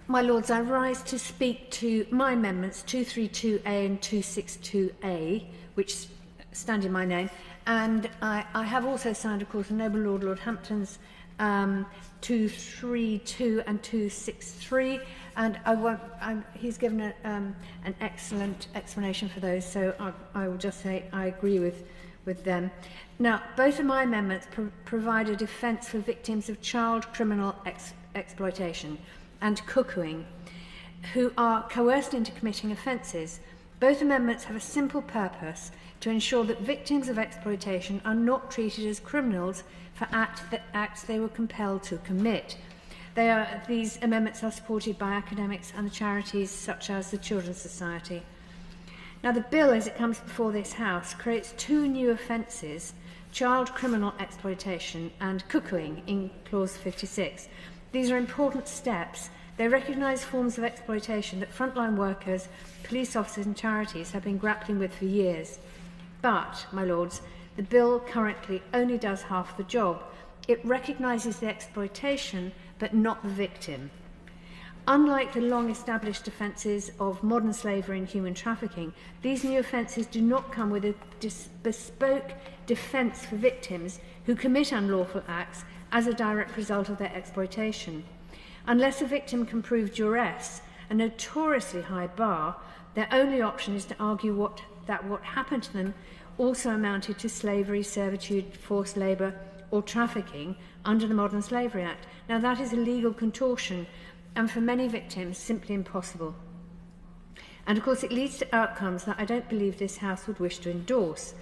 My Lords, I rise to speak to my amendments 232A and 262A, which stand in my name, and I have also signed, of course, the Noble Lord Hampton's 232 and 263, and he's given an excellent explanation for those, so I will just say I agree with them. Now, both of my amendments provide a defence for victims of child criminal exploitation and cuckooing who are coerced into committing offences. Both amendments have a simple purpose: to ensure that victims of exploitation are not treated as criminals for acts they were compelled to commit. These amendments are supported by academics and charities such as the Children's Society. Now, the bill, as it comes before this House, creates two new offences: child criminal exploitation and cuckooing in Clause 56. These are important steps. They recognise forms of exploitation that frontline workers, police officers and charities have been grappling with for years. But, my Lords, the bill currently only does half the job. It recognises the exploitation, but not the victim. Unlike the long-established offences of modern slavery and human trafficking, these new offences do not come with a bespoke defence for victims who commit unlawful acts as a direct result of their exploitation. Unless a victim can prove duress, a notoriously high bar, their only option is to argue that what happened to them also amounted to slavery, servitude, forced labour, or trafficking under the Modern Slavery Act. Now, that is a legal contortion, and for many victims, simply impossible. And of course, it leads to outcomes that I don't believe this House would wish to endorse.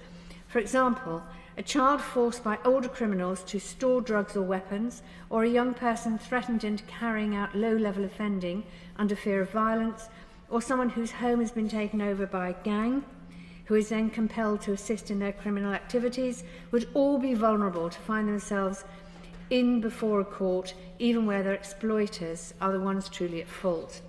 For example, a child forced by older criminals to store drugs or weapons, or a young person threatened into carrying out low-level offending under fear of violence, or someone whose home has been taken over by a gang, who is then compelled to assist in their criminal activities, would all be vulnerable to find themselves in before a court, even where their exploiters are the ones truly at fault.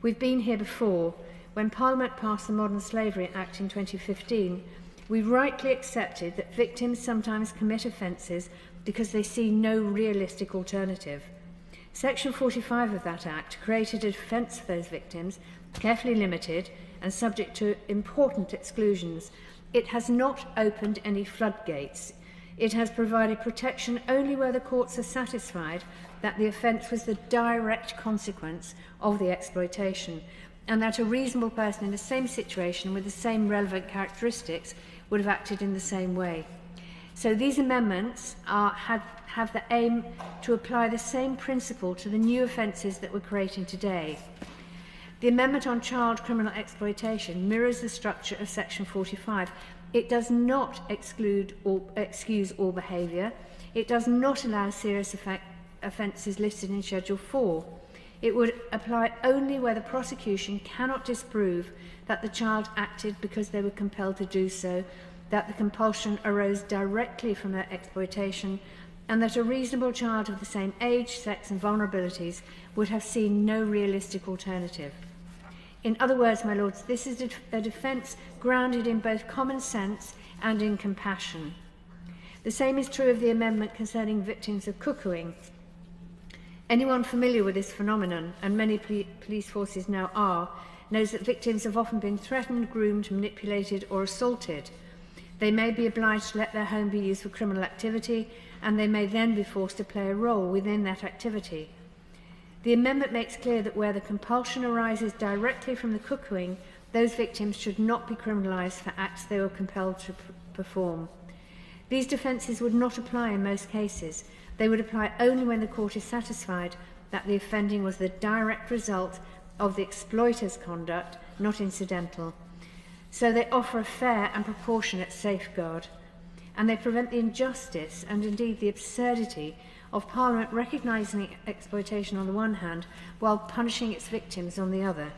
We've been here before. When Parliament passed the Modern Slavery Act in 2015, we rightly accepted that victims sometimes commit offences because they see no realistic alternative. Section 45 of that Act created a defence for those victims, carefully limited and subject to important exclusions. It has not opened any floodgates. It has provided protection only where the courts are satisfied that the offence was the direct consequence of the exploitation, and that a reasonable person in the same situation with the same relevant characteristics would have acted in the same way. So these amendments have the aim to apply the same principle to the new offences that we're creating today. The amendment on child criminal exploitation mirrors the structure of Section 45. It does not excuse all behaviour. It does not allow serious offences listed in Schedule 4. It would apply only where the prosecution cannot disprove that the child acted because they were compelled to do so, that the compulsion arose directly from their exploitation, and that a reasonable child of the same age, sex and vulnerabilities would have seen no realistic alternative. In other words, my Lords, this is a defence grounded in both common sense and in compassion. The same is true of the amendment concerning victims of cuckooing. Anyone familiar with this phenomenon, and many police forces now are, knows that victims have often been threatened, groomed, manipulated or assaulted. They may be obliged to let their home be used for criminal activity, and they may then be forced to play a role within that activity. The amendment makes clear that where the compulsion arises directly from the cuckooing, those victims should not be criminalised for acts they were compelled to perform. These defences would not apply in most cases. They would apply only when the court is satisfied that the offending was the direct result of the exploiter's conduct, not incidental. So they offer a fair and proportionate safeguard, and they prevent the injustice and indeed the absurdity of Parliament recognising exploitation on the one hand while punishing its victims on the other.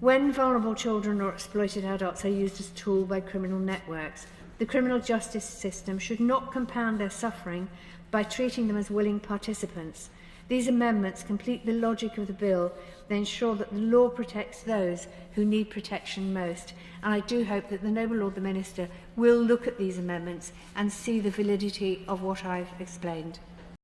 When vulnerable children or exploited adults are used as a tool by criminal networks, the criminal justice system should not compound their suffering by treating them as willing participants. These amendments complete the logic of the bill. They ensure that the law protects those who need protection most. And I do hope that the Noble Lord the Minister will look at these amendments and see the validity of what I've explained.